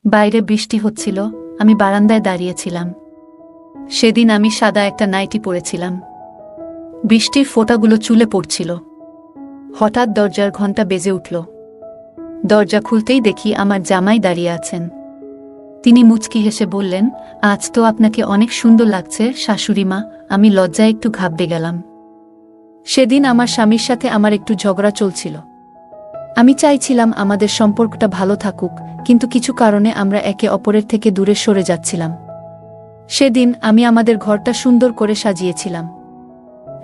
বাইরে বৃষ্টি হচ্ছিল, আমি বারান্দায় দাঁড়িয়েছিলাম। সেদিন আমি সাদা একটা নাইটি পরেছিলাম। বৃষ্টির ফোঁটাগুলো চুলে পড়ছিল। হঠাৎ দরজার ঘণ্টা বেজে উঠল। দরজা খুলতেই দেখি আমার জামাই দাঁড়িয়ে আছেন। তিনি মুচকি হেসে বললেন, আজ তো আপনাকে অনেক সুন্দর লাগছে শাশুড়িমা। আমি লজ্জায় একটু ঘাবড়ে গেলাম। সেদিন আমার স্বামীর সাথে আমার একটু ঝগড়া চলছিল। আমি চাইছিলাম আমাদের সম্পর্কটা ভালো থাকুক, কিন্তু কিছু কারণে আমরা একে অপরের থেকে দূরে সরে যাচ্ছিলাম। সেদিন আমি আমাদের ঘরটা সুন্দর করে সাজিয়েছিলাম।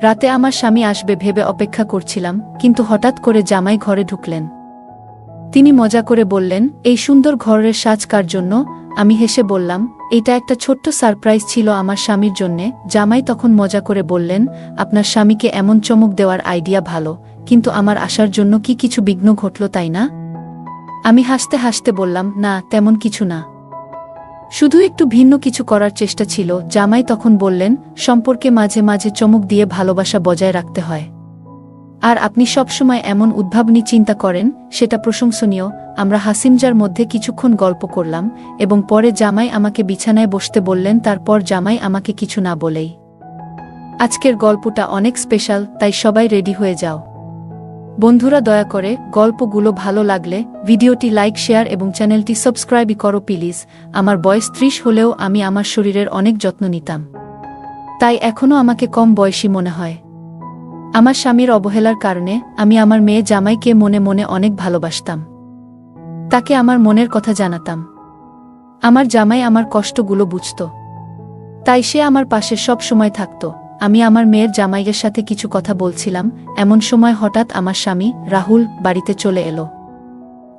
রাতে আমার স্বামী আসবে ভেবে অপেক্ষা করছিলাম, কিন্তু হঠাৎ করে জামাই ঘরে ঢুকলেন। তিনি মজা করে বললেন, এই সুন্দর ঘরের সাজ কার জন্য? আমি হেসে বললাম, এটা একটা ছোট্ট সারপ্রাইজ ছিল আমার স্বামীর জন্যে। জামাই তখন মজা করে বললেন, আপনার স্বামীকে এমন চমক দেওয়ার আইডিয়া ভালো, কিন্তু আমার আসার জন্য কি কিছু বিঘ্ন ঘটল তাই না? আমি হাসতে হাসতে বললাম, না, তেমন কিছু না, শুধু একটু ভিন্ন কিছু করার চেষ্টা ছিল। জামাই তখন বললেন, সম্পর্কে মাঝে মাঝে চমক দিয়ে ভালোবাসা বজায় রাখতে হয়। আর আপনি সবসময় এমন উদ্ভাবনী চিন্তা করেন, সেটা প্রশংসনীয়। আমরা হাসিমজার মধ্যে কিছুক্ষণ গল্প করলাম এবং পরে জামাই আমাকে বিছানায় বসতে বললেন। তারপর জামাই আমাকে কিছু না বলেই, আজকের গল্পটা অনেক স্পেশাল, তাই সবাই রেডি হয়ে যাও। বন্ধুরা, দয়া করে গল্পগুলো ভালো লাগলে ভিডিওটি লাইক, শেয়ার এবং চ্যানেলটি সাবস্ক্রাইব করো প্লিজ। আমার বয়স 30 হলেও আমি আমার শরীরের অনেক যত্ন নিতাম, তাই এখনও আমাকে কম বয়সী মনে হয়। আমার স্বামীর অবহেলার কারণে আমি আমার মেয়ে জামাইকে মনে মনে অনেক ভালোবাসতাম। তাকে আমার মনের কথা জানাতাম। আমার জামাই আমার কষ্টগুলো বুঝত, তাই সে আমার পাশে সব সময় থাকত। আমি আমার মেয়ের জামাইয়ের সাথে কিছু কথা বলছিলাম, এমন সময় হঠাৎ আমার স্বামী রাহুল বাড়িতে চলে এলো।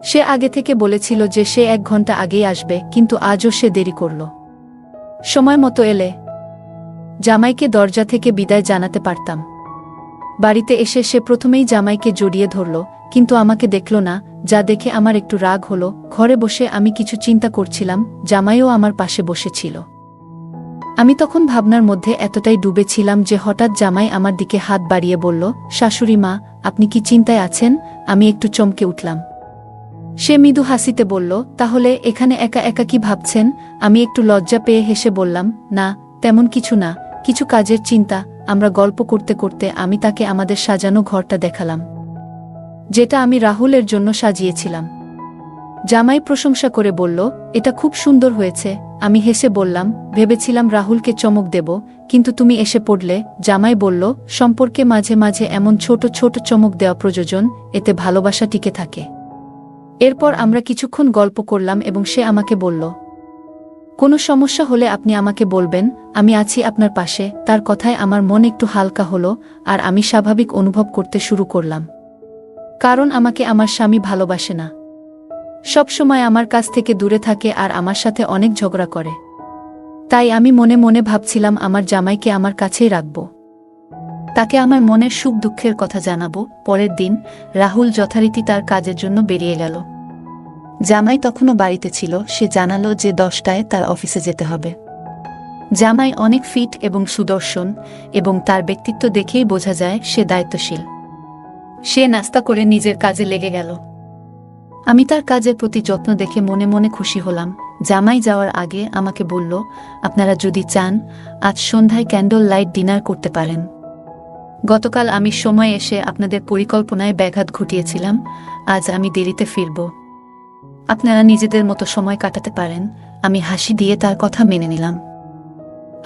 সে আগে থেকে বলেছিল যে সে 1 ঘন্টা আগেই আসবে, কিন্তু আজও সে দেরি করল। সময় মতো এলে জামাইকে দরজা থেকে বিদায় জানাতে পারতাম। বাড়িতে এসে সে প্রথমেই জামাইকে জড়িয়ে ধরল, কিন্তু আমাকে দেখল না, যা দেখে আমার একটু রাগ হলো। ঘরে বসে আমি কিছু চিন্তা করছিলাম, জামাইও আমার পাশে বসেছিল। আমি তখন ভাবনার মধ্যে এতটাই ডুবেছিলাম যে হঠাৎ জামাই আমার দিকে হাত বাড়িয়ে বলল, শাশুড়ি মা, আপনি কি চিন্তায় আছেন? আমি একটু চমকে উঠলাম। সে মৃদু হাসিতে বলল, তাহলে এখানে একা একা কি ভাবছেন? আমি একটু লজ্জা পেয়ে হেসে বললাম, না, তেমন কিছু না, কিছু কাজের চিন্তা। আমরা গল্প করতে করতে আমি তাকে আমাদের সাজানো ঘরটা দেখালাম, যেটা আমি রাহুলের জন্য সাজিয়েছিলাম। জামাই প্রশংসা করে বলল, এটা খুব সুন্দর হয়েছে। আমি হেসে বললাম, ভেবেছিলাম রাহুলকে চমক দেব, কিন্তু তুমি এসে পড়লে। জামাই বলল, সম্পর্কে মাঝে মাঝে এমন ছোট ছোট চমক দেওয়া প্রয়োজন, এতে ভালোবাসা টিকে থাকে। এরপর আমরা কিছুক্ষণ গল্প করলাম এবং সে আমাকে বলল, কোনো সমস্যা হলে আপনি আমাকে বলবেন, আমি আছি আপনার পাশে। তার কথায় আমার মন একটু হালকা হলো আর আমি স্বাভাবিক অনুভব করতে শুরু করলাম। কারণ আমাকে আমার স্বামী ভালোবাসে না, সব সময় আমার কাছ থেকে দূরে থাকে আর আমার সাথে অনেক ঝগড়া করে। তাই আমি মনে মনে ভাবছিলাম আমার জামাইকে আমার কাছেই রাখব, তাকে আমার মনের সুখ দুঃখের কথা জানাবো। পরের দিন রাহুল যথারীতি তার কাজের জন্য বেরিয়ে গেল। জামাই তখনও বাড়িতে ছিল। সে জানালো যে 10টায় তার অফিসে যেতে হবে। জামাই অনেক ফিট এবং সুদর্শন, এবং তার ব্যক্তিত্ব দেখেই বোঝা যায় সে দায়িত্বশীল। সে নাস্তা করে নিজের কাজে লেগে গেল। আমি তার কাজের প্রতি যত্ন দেখে মনে মনে খুশি হলাম। জামাই যাওয়ার আগে আমাকে বলল, আপনারা যদি চান আজ সন্ধ্যায় ক্যান্ডল লাইট ডিনার করতে পারেন। গতকাল আমি সময় এসে আপনাদের পরিকল্পনায় ব্যাঘাত ঘটিয়েছিলাম। আজ আমি দেরিতে ফিরব, আপনারা নিজেদের মতো সময় কাটাতে পারেন। আমি হাসি দিয়ে তার কথা মেনে নিলাম,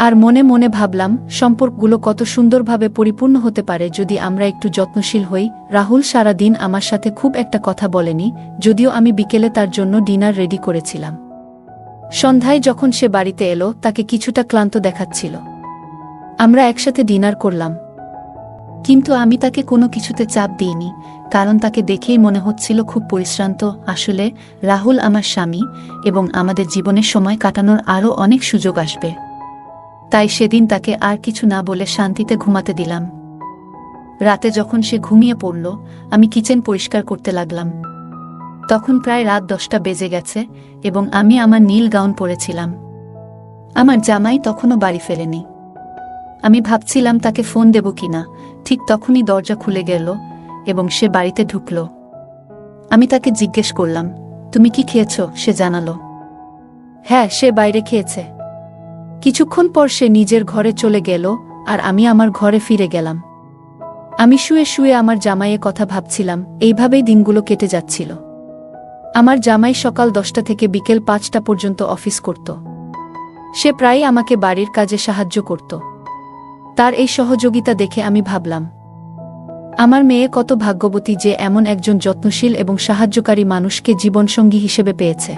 আর মনে মনে ভাবলাম সম্পর্কগুলো কত সুন্দরভাবে পরিপূর্ণ হতে পারে যদি আমরা একটু যত্নশীল হই। রাহুল সারা দিন আমার সাথে খুব একটা কথা বলেনি, যদিও আমি বিকেলে তার জন্য ডিনার রেডি করেছিলাম। সন্ধ্যায় যখন সে বাড়িতে এলো, তাকে কিছুটা ক্লান্ত দেখাচ্ছিল। আমরা একসাথে ডিনার করলাম, কিন্তু আমি তাকে কোনো কিছুতে চাপ দিইনি, কারণ তাকে দেখেই মনে হচ্ছিল খুব পরিশ্রান্ত। আসলে রাহুল আমার স্বামী, এবং আমাদের জীবনে সময় কাটানোর আরও অনেক সুযোগ আসবে। তাই সেদিন তাকে আর কিছু না বলে শান্তিতে ঘুমাতে দিলাম। রাতে যখন সে ঘুমিয়ে পড়ল, আমি কিচেন পরিষ্কার করতে লাগলাম। তখন প্রায় রাত 10টা বেজে গেছে এবং আমি আমার নীল গাউন পরেছিলাম। আমার জামাই তখনও বাড়ি ফেরেনি। আমি ভাবছিলাম তাকে ফোন দেব কিনা। ঠিক তখনই দরজা খুলে গেল এবং সে বাড়িতে ঢুকল। আমি তাকে জিজ্ঞেস করলাম, তুমি কি খেয়েছ? সে জানালো, হ্যাঁ, সে বাইরে খেয়েছে। কিছুক্ষণ পর সে নিজের ঘরে চলে গেল, আর আমি আমার ঘরে ফিরে গেলাম। আমি শুয়ে শুয়ে আমার জামাইয়ের কথা ভাবছিলাম। এইভাবেই দিনগুলো কেটে যাচ্ছিল। আমার জামাই সকাল 10টা থেকে বিকেল 5টা পর্যন্ত অফিস করত। সে প্রায়ই আমাকে বাড়ির কাজে সাহায্য করত। তার এই সহযোগিতা দেখে আমি ভাবলাম, আমার মেয়ে কত ভাগ্যবতী যে এমন একজন যত্নশীল এবং সাহায্যকারী মানুষকে জীবনসঙ্গী হিসেবে পেয়েছে।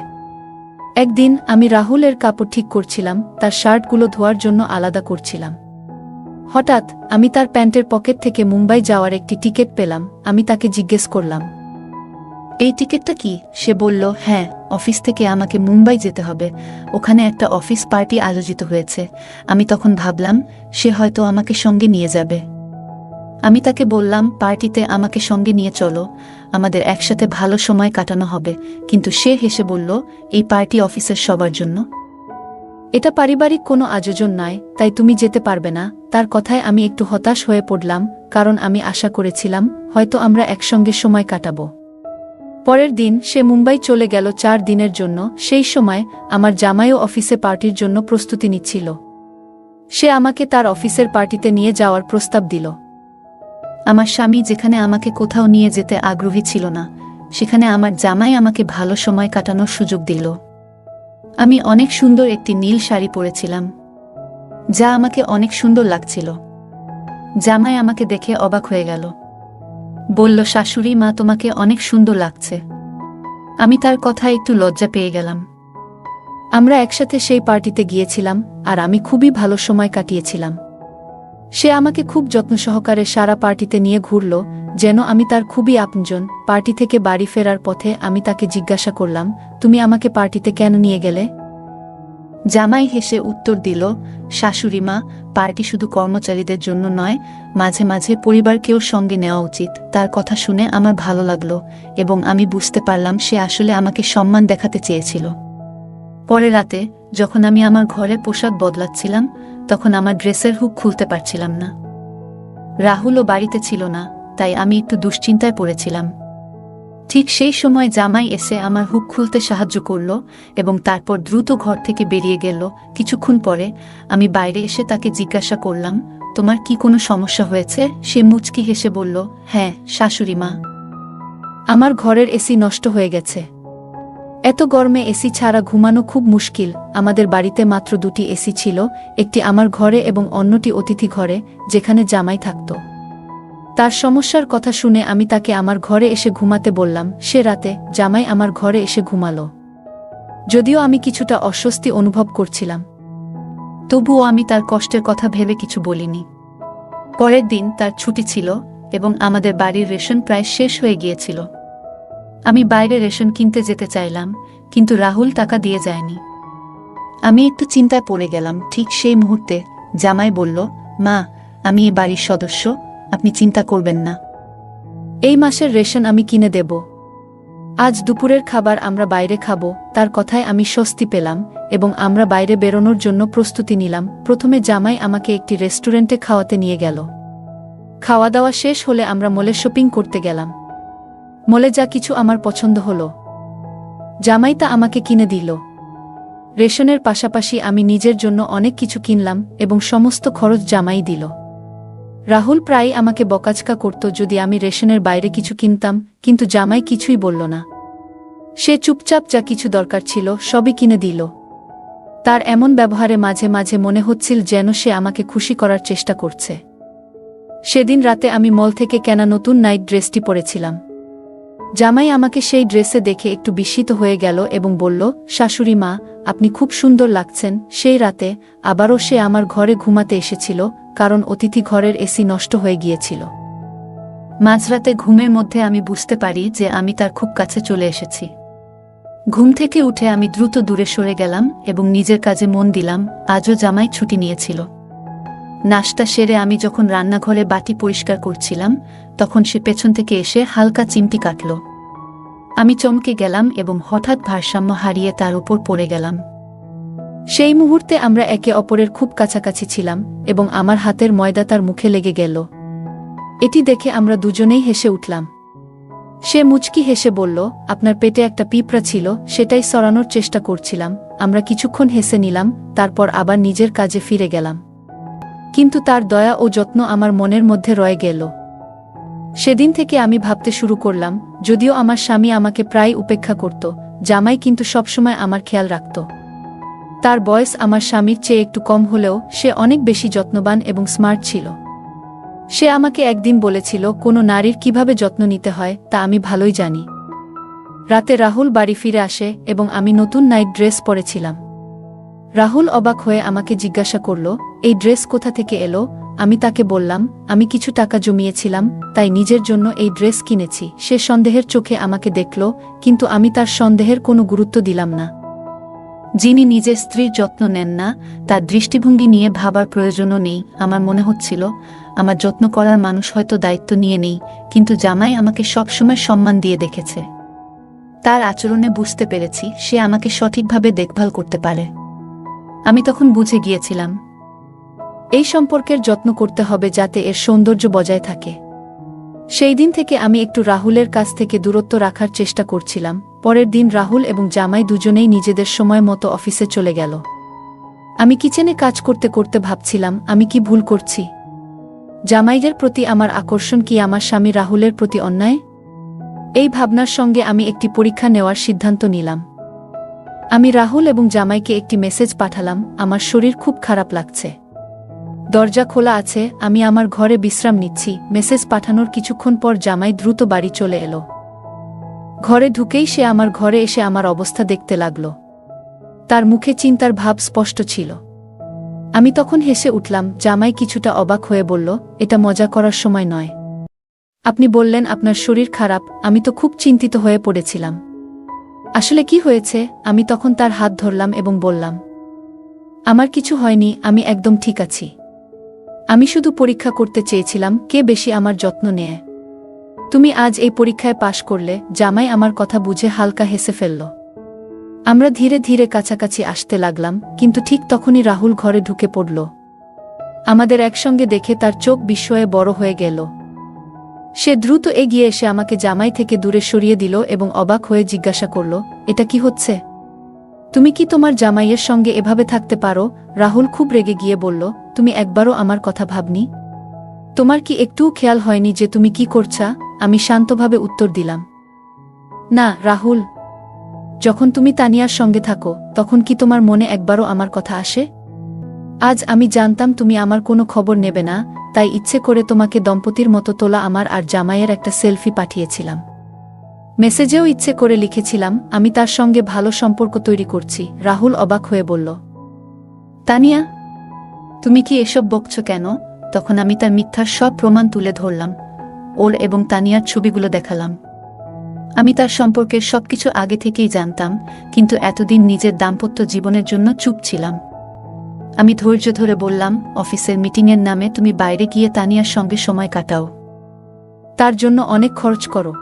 একদিন আমি রাহুলের কাপড় ঠিক করছিলাম, তার শার্টগুলো ধোয়ার জন্য আলাদা করছিলাম। হঠাৎ আমি তার প্যান্টের পকেট থেকে মুম্বাই যাওয়ার একটি টিকিট পেলাম। আমি তাকে জিজ্ঞেস করলাম, এই টিকিটটা কি? সে বলল, হ্যাঁ, অফিস থেকে আমাকে মুম্বাই যেতে হবে, ওখানে একটা অফিস পার্টি আয়োজিত হয়েছে। আমি তখন ভাবলাম সে হয়তো আমাকে সঙ্গে নিয়ে যাবে। আমি তাকে বললাম, পার্টিতে আমাকে সঙ্গে নিয়ে চলো, আমাদের একসাথে ভালো সময় কাটানো হবে। কিন্তু সে হেসে বলল, এই পার্টি অফিসের সবার জন্য, এটা পারিবারিক কোনো আয়োজন নয়, তাই তুমি যেতে পারবে না। তার কথায় আমি একটু হতাশ হয়ে পড়লাম, কারণ আমি আশা করেছিলাম হয়তো আমরা একসঙ্গে সময় কাটাবো। পরের দিন সে মুম্বাই চলে গেল 4 দিনের জন্য। সেই সময় আমার জামাইও অফিসে পার্টির জন্য প্রস্তুতি নিচ্ছিল। সে আমাকে তার অফিসের পার্টিতে নিয়ে যাওয়ার প্রস্তাব দিল। আমার স্বামী যেখানে আমাকে কোথাও নিয়ে যেতে আগ্রহী ছিল না, সেখানে আমার জামাই আমাকে ভালো সময় কাটানোর সুযোগ দিল। আমি অনেক সুন্দর একটি নীল শাড়ি পরেছিলাম, যা আমাকে অনেক সুন্দর লাগছিল। জামাই আমাকে দেখে অবাক হয়ে গেল, বলল, শাশুড়ি মা, তোমাকে অনেক সুন্দর লাগছে। আমি তার কথায় একটু লজ্জা পেয়ে গেলাম। আমরা একসাথে সেই পার্টিতে গিয়েছিলাম, আর আমি খুবই ভালো সময় কাটিয়েছিলাম। সে আমাকে খুব যত্ন সহকারে সারা পার্টিতে নিয়ে ঘুরল, যেন আমি তার খুবই আপনজন। পার্টি থেকে বাড়ি ফেরার পথে আমি তাকে জিজ্ঞাসা করলাম, তুমি আমাকে পার্টিতে কেন নিয়ে গেলে? জামাই হেসে উত্তর দিল, শাশুড়ি মা, পার্টি শুধু কর্মচারীদের জন্য নয়, মাঝে মাঝে পরিবারকেও সঙ্গে নেওয়া উচিত। তার কথা শুনে আমার ভালো লাগলো, এবং আমি বুঝতে পারলাম সে আসলে আমাকে সম্মান দেখাতে চেয়েছিল। পরে রাতে যখন আমি আমার ঘরে পোশাক বদলাচ্ছিলাম, তখন আমার ড্রেসের হুক খুলতে পারছিলাম না। রাহুলও বাড়িতে ছিল না, তাই আমি একটু দুশ্চিন্তায় পড়েছিলাম। ঠিক সেই সময় জামাই এসে আমার হুক খুলতে সাহায্য করল এবং তারপর দ্রুত ঘর থেকে বেরিয়ে গেল। কিছুক্ষণ পরে আমি বাইরে এসে তাকে জিজ্ঞাসা করলাম, তোমার কি কোনো সমস্যা হয়েছে? সে মুচকি হেসে বলল, হ্যাঁ শাশুড়ি মা, আমার ঘরের এসি নষ্ট হয়ে গেছে। এত গরমে এসি ছাড়া ঘুমানো খুব মুশকিল। আমাদের বাড়িতে মাত্র 2টি এসি ছিল, একটি আমার ঘরে এবং অন্যটি অতিথি ঘরে, যেখানে জামাই থাকত। তার সমস্যার কথা শুনে আমি তাকে আমার ঘরে এসে ঘুমাতে বললাম। সে রাতে জামাই আমার ঘরে এসে ঘুমালো। যদিও আমি কিছুটা অস্বস্তি অনুভব করছিলাম, তবুও আমি তার কষ্টের কথা ভেবে কিছু বলিনি। পরের দিন তার ছুটি ছিল এবং আমাদের বাড়ির রেশন প্রায় শেষ হয়ে গিয়েছিল। আমি বাইরে রেশন কিনতে যেতে চাইলাম, কিন্তু রাহুল টাকা দিয়ে যায়নি। আমি একটু চিন্তায় পড়ে গেলাম। ঠিক সেই মুহূর্তে জামাই বলল, মা, আমি এ বাড়ির সদস্য, আপনি চিন্তা করবেন না। এই মাসের রেশন আমি কিনে দেব। আজ দুপুরের খাবার আমরা বাইরে খাবো। তার কথায় আমি স্বস্তি পেলাম এবং আমরা বাইরে বেরোনোর জন্য প্রস্তুতি নিলাম। প্রথমে জামাই আমাকে একটি রেস্টুরেন্টে খাওয়াতে নিয়ে গেল। খাওয়া দাওয়া শেষ হলে আমরা মলে শপিং করতে গেলাম। মলে যা কিছু আমার পছন্দ হলো, জামাই তা আমাকে কিনে দিল। রেশনের পাশাপাশি আমি নিজের জন্য অনেক কিছু কিনলাম এবং সমস্ত খরচ জামাই দিল। রাহুল প্রায় আমাকে বকাঝকা করত যদি আমি রেশনের বাইরে কিছু কিনতাম, কিন্তু জামাই কিছুই বলল না। সে চুপচাপ যা কিছু দরকার ছিল সবই কিনে দিল। তার এমন ব্যবহারে মাঝে মাঝে মনে হচ্ছিল যেন সে আমাকে খুশি করার চেষ্টা করছে। সেদিন রাতে আমি মল থেকে কেনা নতুন নাইট ড্রেসটি পরেছিলাম। জামাই আমাকে সেই ড্রেসে দেখে একটু বিস্মিত হয়ে গেল এবং বলল, শাশুড়ি মা, আপনি খুব সুন্দর লাগছেন। সেই রাতে আবারও সে আমার ঘরে ঘুমাতে এসেছিল, কারণ অতিথি ঘরের এসি নষ্ট হয়ে গিয়েছিল। মাঝরাতে ঘুমের মধ্যে আমি বুঝতে পারি যে আমি তার খুব কাছে চলে এসেছি। ঘুম থেকে উঠে আমি দ্রুত দূরে সরে গেলাম এবং নিজের কাজে মন দিলাম। আজও জামাই ছুটি নিয়েছিল। নাশতা সেরে আমি যখন রান্নাঘরে বাটি পরিষ্কার করছিলাম, তখন সে পেছন থেকে এসে হালকা চিমটি কাটল। আমি চমকে গেলাম এবং হঠাৎ ভারসাম্য হারিয়ে তার উপর পড়ে গেলাম। সেই মুহূর্তে আমরা একে অপরের খুব কাছাকাছি ছিলাম এবং আমার হাতের ময়দা তার মুখে লেগে গেল। এটি দেখে আমরা দুজনেই হেসে উঠলাম। সে মুচকি হেসে বলল, আপনার পেটে একটা পিঁপড়া ছিল, সেটাই সরানোর চেষ্টা করছিলাম। আমরা কিছুক্ষণ হেসে নিলাম, তারপর আবার নিজের কাজে ফিরে গেলাম। কিন্তু তার দয়া ও যত্ন আমার মনের মধ্যে রয়ে গেল। সেদিন থেকে আমি ভাবতে শুরু করলাম, যদিও আমার স্বামী আমাকে প্রায় উপেক্ষা করত, জামাই কিন্তু সবসময় আমার খেয়াল রাখত। তার বয়স আমার স্বামীর চেয়ে একটু কম হলেও সে অনেক বেশি যত্নবান এবং স্মার্ট ছিল। সে আমাকে একদিন বলেছিল, কোনো নারীর কিভাবে যত্ন নিতে হয় তা আমি ভালোই জানি। রাতে রাহুল বাড়ি ফিরে আসে এবং আমি নতুন নাইট ড্রেস পরেছিলাম। রাহুল অবাক হয়ে আমাকে জিজ্ঞাসা করল, এই ড্রেস কোথা থেকে এলো? আমি তাকে বললাম, আমি কিছু টাকা জমিয়েছিলাম, তাই নিজের জন্য এই ড্রেস কিনেছি। সে সন্দেহের চোখে আমাকে দেখল, কিন্তু আমি তার সন্দেহের কোনো গুরুত্ব দিলাম না। যিনি নিজের স্ত্রীর যত্ন নেন না, তার দৃষ্টিভঙ্গি নিয়ে ভাবার প্রয়োজনও নেই। আমার মনে হচ্ছিল, আমার যত্ন করার মানুষ হয়তো দায়িত্ব নিয়ে নেই, কিন্তু জামাই আমাকে সবসময় সম্মান দিয়ে দেখেছে। তার আচরণে বুঝতে পেরেছি সে আমাকে সঠিকভাবে দেখভাল করতে পারে। আমি তখন বুঝে গিয়েছিলাম, এই সম্পর্কের যত্ন করতে হবে যাতে এর সৌন্দর্য বজায় থাকে। সেই দিন থেকে আমি একটু রাহুলের কাছ থেকে দূরত্ব রাখার চেষ্টা করছিলাম। পরের দিন রাহুল এবং জামাই দুজনেই নিজেদের সময় মতো অফিসে চলে গেল। আমি কিচেনে কাজ করতে করতে ভাবছিলাম, আমি কি ভুল করছি? জামাইদের প্রতি আমার আকর্ষণ কি আমার স্বামী রাহুলের প্রতি অন্যায়? এই ভাবনার সঙ্গে আমি একটি পরীক্ষা নেওয়ার সিদ্ধান্ত নিলাম। আমি রাহুল এবং জামাইকে একটি মেসেজ পাঠালাম, আমার শরীর খুব খারাপ লাগছে। দরজা খোলা আছে, আমি আমার ঘরে বিশ্রাম নিচ্ছি। মেসেজ পাঠানোর কিছুক্ষণ পর জামাই দ্রুত বাড়ি চলে এলো। ঘরে ঢুকেই সে আমার ঘরে এসে আমার অবস্থা দেখতে লাগল। তার মুখে চিন্তার ভাব স্পষ্ট ছিল। আমি তখন হেসে উঠলাম। জামাই কিছুটা অবাক হয়ে বলল, এটা মজা করার সময় নয়। আপনি বললেন আপনার শরীর খারাপ, আমি তো খুব চিন্তিত হয়ে পড়েছিলাম। আসলে কি হয়েছে? আমি তখন তার হাত ধরলাম এবং বললাম, আমার কিছু হয়নি, আমি একদম ঠিক আছি। আমি শুধু পরীক্ষা করতে চেয়েছিলাম কে বেশি আমার যত্ন নেয়। তুমি আজ এই পরীক্ষায় পাশ করলে। জামাই আমার কথা বুঝে হালকা হেসে ফেলল। আমরা ধীরে ধীরে কাছাকাছি আসতে লাগলাম, কিন্তু ঠিক তখনই রাহুল ঘরে ঢুকে পড়ল। আমাদের একসঙ্গে দেখে তার চোখ বিস্ময়ে বড় হয়ে গেল। সে দ্রুত এগিয়ে এসে আমাকে জামাই থেকে দূরে সরিয়ে দিল এবং অবাক হয়ে জিজ্ঞাসা করল, এটা কি হচ্ছে? তুমি কি তোমার জামাইয়ের সঙ্গে এভাবে থাকতে পারো? রাহুল খুব রেগে গিয়ে বলল, তুমি একবারও আমার কথা ভাবনি? তোমার কি একটুও খেয়াল হয়নি যে তুমি কি করছা? আমি শান্তভাবে উত্তর দিলাম, না রাহুল। যখন তুমি তানিয়ার সঙ্গে থাকো তখন কি তোমার মনে একবারও আমার কথা আসে? আজ আমি জানতাম তুমি আমার কোনো খবর নেবে না, তাই ইচ্ছে করে তোমাকে দম্পতির মতো তোলা আমার আর জামাইয়ের একটা সেলফি পাঠিয়েছিলাম। মেসেজেও ইচ্ছে করে লিখেছিলাম, আমি তার সঙ্গে ভালো সম্পর্ক তৈরি করছি। রাহুল অবাক হয়ে বলল, তানিয়া, তুমি কি এসব বকছ কেন? তখন আমি তার মিথ্যার সব প্রমাণ তুলে ধরলাম। ওর এবং তানিয়ার ছবিগুলো দেখালাম। আমি তার সম্পর্কের সবকিছু আগে থেকেই জানতাম, কিন্তু এতদিন নিজের দাম্পত্য জীবনের জন্য চুপ ছিলাম। আমি ধৈর্য ধরে বললাম, অফিসের মিটিংয়ের নামে তুমি বাইরে গিয়ে তানিয়ার সঙ্গে সময় কাটাও, তার জন্য অনেক খরচ করো।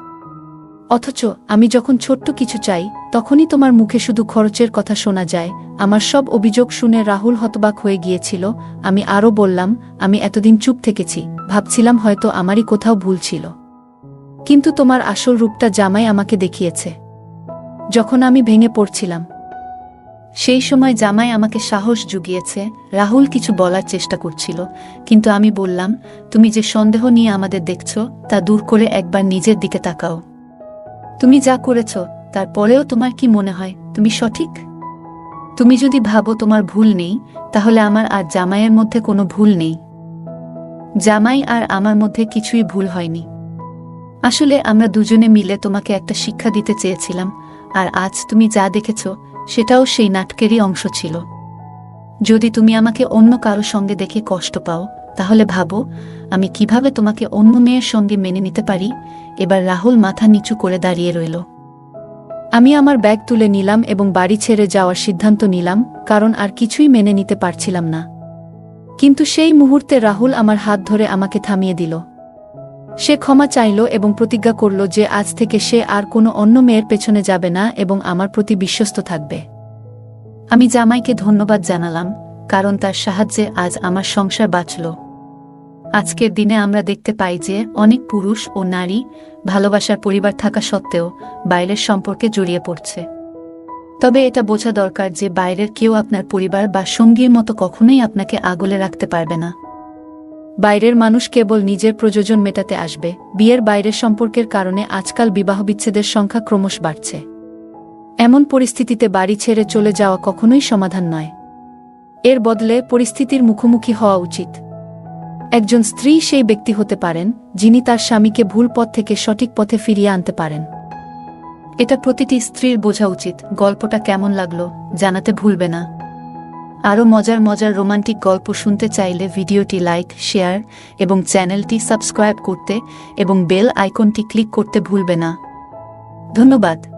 অথচ আমি যখন ছোট্ট কিছু চাই তখনই তোমার মুখে শুধু খরচের কথা শোনা যায়। আমার সব অভিযোগ শুনে রাহুল হতবাক হয়ে গিয়েছিল। আমি আরও বললাম, আমি এতদিন চুপ থেকেছি, ভাবছিলাম হয়তো আমারই কোথাও ভুল ছিল, কিন্তু তোমার আসল রূপটা জামাই আমাকে দেখিয়েছে। যখন আমি ভেঙে পড়ছিলাম সেই সময় জামাই আমাকে সাহস জুগিয়েছে। রাহুল কিছু বলার চেষ্টা করছিল, কিন্তু আমি বললাম, তুমি যে সন্দেহ নিয়ে আমাদের দেখছ তা দূর করে একবার নিজের দিকে তাকাও। তুমি যা করেছ তারপরেও তোমার কি মনে হয় তুমি সঠিক? তুমি যদি ভাবো তোমার ভুল নেই, তাহলে আমার আর জামাইয়ের মধ্যে কোনো ভুল নেই। জামাই আর আমার মধ্যে কিছুই ভুল হয়নি। আসলে আমরা দুজনে মিলে তোমাকে একটা শিক্ষা দিতে চেয়েছিলাম, আর আজ তুমি যা দেখেছ সেটাও সেই নাটকেরই অংশ ছিল। যদি তুমি আমাকে অন্য কারো সঙ্গে দেখে কষ্ট পাও, তাহলে ভাবো আমি কিভাবে তোমাকে অন্য মেয়ের সঙ্গে মেনে নিতে পারি। এবার রাহুল মাথা নিচু করে দাঁড়িয়ে রইল। আমি আমার ব্যাগ তুলে নিলাম এবং বাড়ি ছেড়ে যাওয়ার সিদ্ধান্ত নিলাম, কারণ আর কিছুই মেনে নিতে পারছিলাম না। কিন্তু সেই মুহূর্তে রাহুল আমার হাত ধরে আমাকে থামিয়ে দিল। সে ক্ষমা চাইল এবং প্রতিজ্ঞা করল যে আজ থেকে সে আর কোনো অন্য মেয়ের পেছনে যাবে না এবং আমার প্রতি বিশ্বস্ত থাকবে। আমি জামাইকে ধন্যবাদ জানালাম, কারণ তার সাহায্যে আজ আমার সংসার বাঁচল। আজকের দিনে আমরা দেখতে পাই যে অনেক পুরুষ ও নারী ভালোবাসার পরিবার থাকা সত্ত্বেও বাইরের সম্পর্কে জড়িয়ে পড়ছে। তবে এটা বোঝা দরকার যে বাইরের কেউ আপনার পরিবার বা সঙ্গীর মতো কখনোই আপনাকে আগলে রাখতে পারবে না। বাইরের মানুষ কেবল নিজের প্রয়োজন মেটাতে আসবে। বিয়ের বাইরের সম্পর্কের কারণে আজকাল বিবাহবিচ্ছেদের সংখ্যা ক্রমশ বাড়ছে। এমন পরিস্থিতিতে বাড়ি ছেড়ে চলে যাওয়া কখনোই সমাধান নয়। এর বদলে পরিস্থিতির মুখোমুখি হওয়া উচিত। একজন স্ত্রী সেই ব্যক্তি হতে পারেন যিনি তার স্বামীকে ভুল পথ থেকে সঠিক পথে ফিরিয়ে আনতে পারেন। এটা প্রতিটি স্ত্রীর বোঝা উচিত। গল্পটা কেমন লাগলো জানাতে ভুলবে না। আরও মজার মজার রোমান্টিক গল্প শুনতে চাইলে ভিডিওটি লাইক, শেয়ার এবং চ্যানেলটি সাবস্ক্রাইব করতে এবং বেল আইকনটি ক্লিক করতে ভুলবে না। ধন্যবাদ।